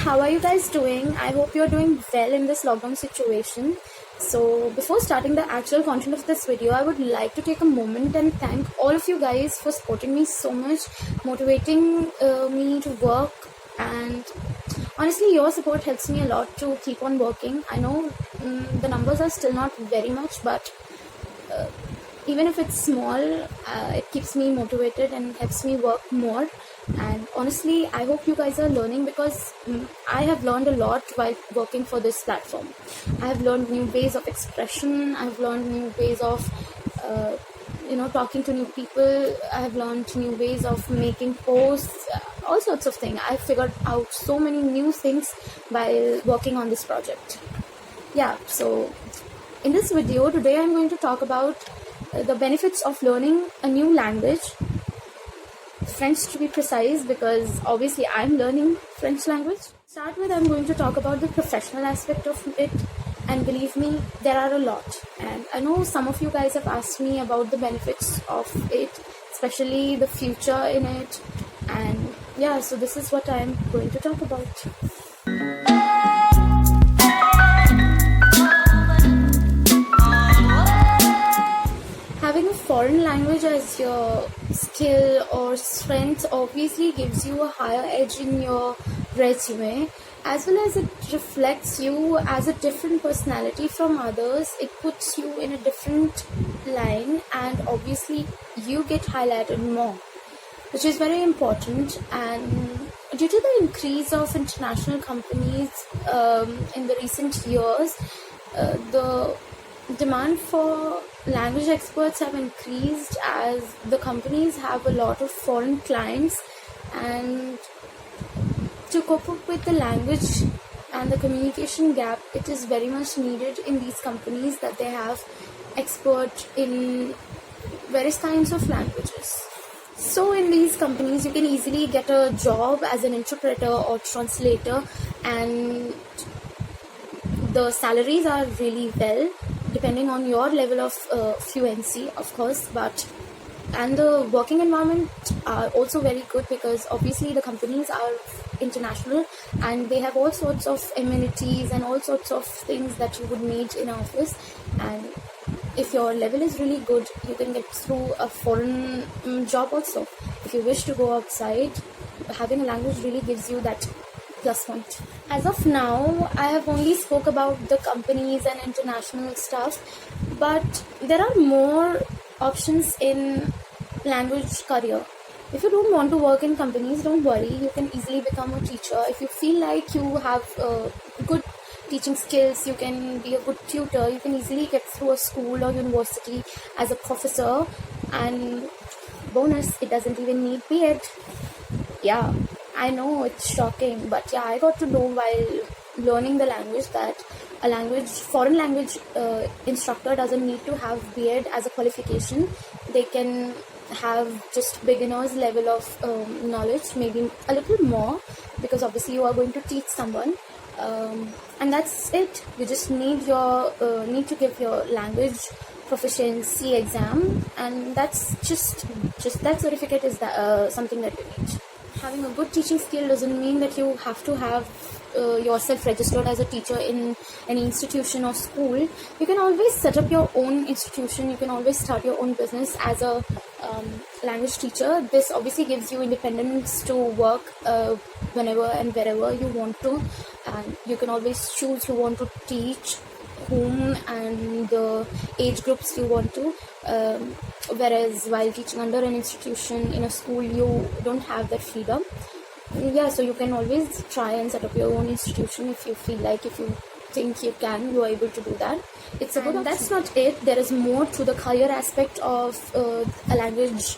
how are you guys doing? I hope you're doing well in this lockdown situation. So before starting the actual content of this video, I would like to take a moment and thank all of you guys for supporting me so much, motivating me to work, and honestly your support helps me a lot to keep on working. I know the numbers are still not very much, but even if it's small, it keeps me motivated and helps me work more. And honestly, I hope you guys are learning, because I have learned a lot while working for this platform. I have learned new ways of expression. I've learned new ways of talking to new people. I have learned new ways of making posts, all sorts of things. I figured out so many new things while working on this project. So in this video today, I'm going to talk about the benefits of learning a new language, French to be precise, because obviously I'm learning French language. Start with, I'm going to talk about the professional aspect of it, and believe me, there are a lot. And I know some of you guys have asked me about the benefits of it, especially the future in it. And so this is what I'm going to talk about. Having a foreign language as your skill or strength obviously gives you a higher edge in your resume, as well as it reflects you as a different personality from others. It puts you in a different line, and obviously you get highlighted more, which is very important. And due to the increase of international companies in the recent years, the demand for language experts have increased, as the companies have a lot of foreign clients, and to cope up with the language and the communication gap, it is very much needed in these companies that they have experts in various kinds of languages. So in these companies, you can easily get a job as an interpreter or translator, and the salaries are really well, depending on your level of fluency, of course. And the working environment are also very good, because obviously the companies are international and they have all sorts of amenities and all sorts of things that you would need in an office. And if your level is really good, you can get through a foreign job also. If you wish to go outside, having a language really gives you that plus point. As of now, I have only spoke about the companies and international stuff, but there are more options in language career. If you don't want to work in companies, don't worry, you can easily become a teacher. If you feel like you have good teaching skills, you can be a good tutor, you can easily get through a school or university as a professor. And bonus, it doesn't even need B.Ed. I know it's shocking, but I got to know while learning the language that foreign language instructor doesn't need to have B.Ed as a qualification. They can have just beginner's level of knowledge, maybe a little more, because obviously you are going to teach someone, and that's it. You just need to give your language proficiency exam, and that's just that certificate is something that you need. Having a good teaching skill doesn't mean that you have to have yourself registered as a teacher in any institution or school. You can always set up your own institution. You can always start your own business as a language teacher. This obviously gives you independence to work whenever and wherever you want to, and you can always choose who want to teach whom and the age groups you want to, whereas while teaching under an institution in a school, you don't have that freedom. So you can always try and set up your own institution if you feel like, if you think you are able to do that. It's a good option. That's not it. There is more to the career aspect of a language.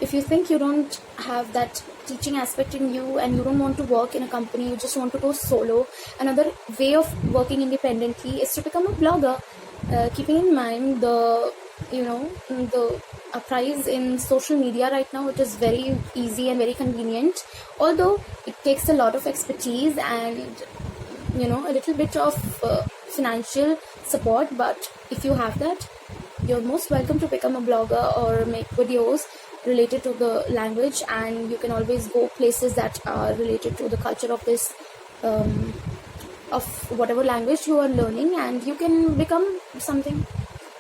If you think you don't have that teaching aspect in you and you don't want to work in a company, you just want to go solo, another way of working independently is to become a blogger. Keeping in mind the price in social media right now, it is very easy and very convenient, although it takes a lot of expertise and a little bit of financial support. But if you have that, you're most welcome to become a blogger or make videos. related to the language, and you can always go places that are related to the culture of this of whatever language you are learning, and you can become something.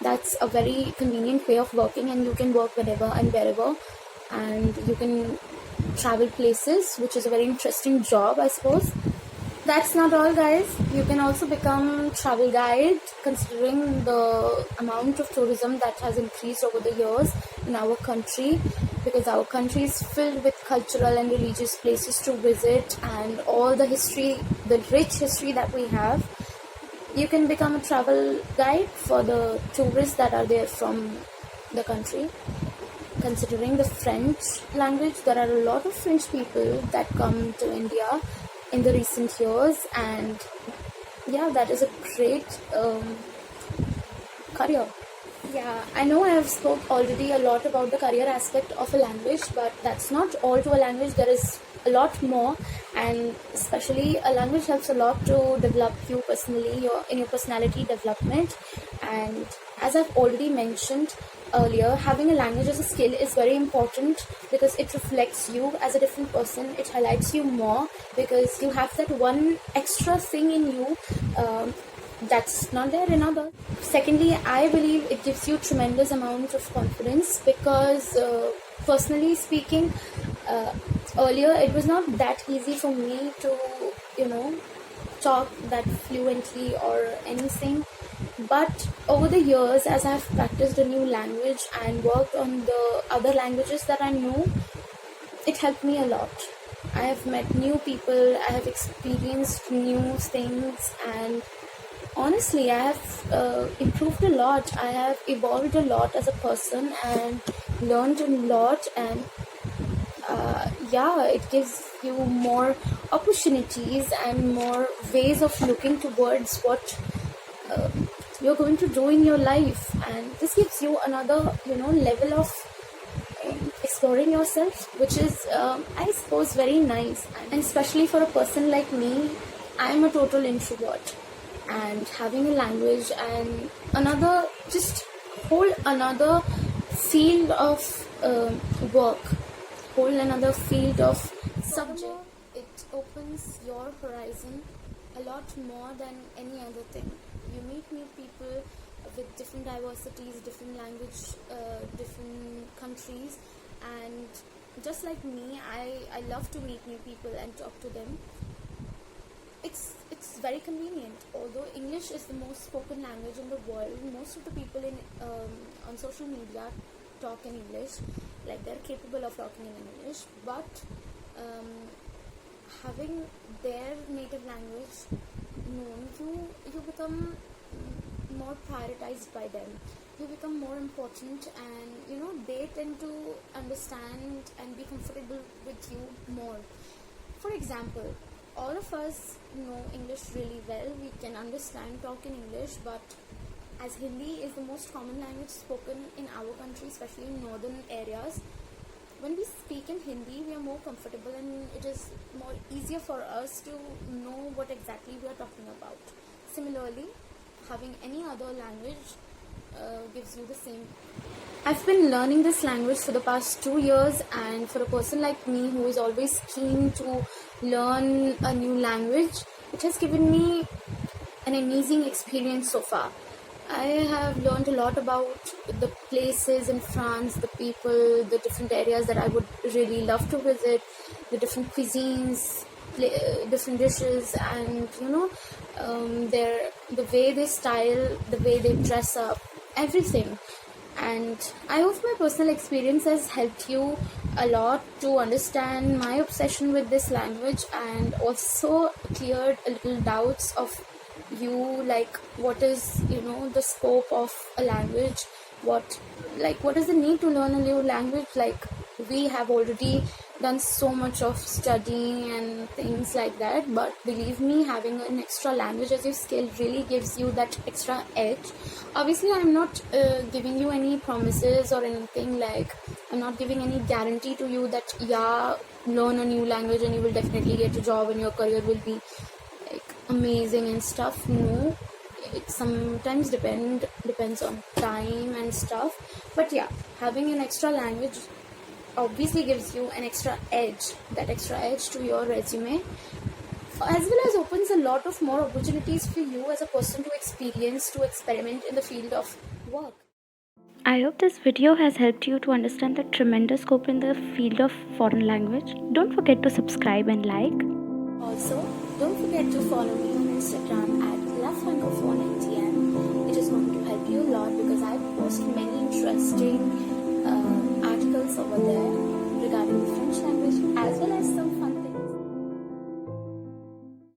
That's a very convenient way of working, and you can work whenever and wherever, and you can travel places, which is a very interesting job, I suppose. That's not all, guys. You can also become travel guide, considering the amount of tourism that has increased over the years in our country, because our country is filled with cultural and religious places to visit, and all the history, the rich history that we have. You can become a travel guide for the tourists that are there from the country. Considering the French language, there are a lot of French people that come to India in the recent years, and yeah, that is a great career. Yeah, I know I have spoke already a lot about the career aspect of a language, but that's not all to a language. There is a lot more, and especially a language helps a lot to develop you personally, in your personality development. And as I've already mentioned earlier, having a language as a skill is very important because it reflects you as a different person. It highlights you more because you have that one extra thing in you that's not there in others. Secondly, I believe it gives you tremendous amount of confidence because personally speaking, earlier it was not that easy for me to talk that fluently or anything, but over the years, as I've practiced a new language and worked on the other languages that I know, it helped me a lot. I have met new people, I have experienced new things, and honestly, I have improved a lot. I have evolved a lot as a person and learned a lot, and yeah, it gives you more opportunities and more ways of looking towards what you're going to do in your life, and this gives you another level of exploring yourself, which is I suppose very nice. And especially for a person like me, I'm a total introvert, and having a language and another just whole another field of work, whole another field of subject. It opens your horizon a lot more than any other thing. You meet new people with different diversities, different language, different countries, and just like me, I love to meet new people and talk to them. It's very convenient. Although English is the most spoken language in the world, most of the people in on social media talk in English, like they're capable of talking in English, but having their native language known, you become more prioritized by them. You become more important, and they tend to understand and be comfortable with you more. For example, all of us know English really well. We can understand, talk in English, but as Hindi is the most common language spoken in our country, especially in northern areas, when we speak in Hindi, we are more comfortable and it is more easier for us to know what exactly we are talking about. Similarly, having any other language gives you the same. I've been learning this language for the past 2 years, and for a person like me who is always keen to learn a new language, it has given me an amazing experience so far. I have learned a lot about the places in France, the people, the different areas that I would really love to visit, the different cuisines, different dishes, and the way they style, the way they dress up, everything. And I hope my personal experience has helped you a lot to understand my obsession with this language, and also cleared a little doubts of you, like what is the scope of a language, what is the need to learn a new language. Like, we have already done so much of studying and things like that, but believe me, having an extra language as your skill really gives you that extra edge. Obviously, I'm not giving you any promises or anything, like I'm not giving any guarantee to you that learn a new language and you will definitely get a job and your career will be like amazing and stuff. No, it sometimes depends on time and stuff, but yeah, having an extra language obviously gives you an extra edge, that extra edge to your resume, as well as opens a lot of more opportunities for you as a person to experience, to experiment in the field of work. I hope this video has helped you to understand the tremendous scope in the field of foreign language. Don't forget to subscribe and like. Also, don't forget to follow me on Instagram at LoveFrancophone@NTN. It is going to help you a lot because I post many interesting articles over there regarding the French language as well as some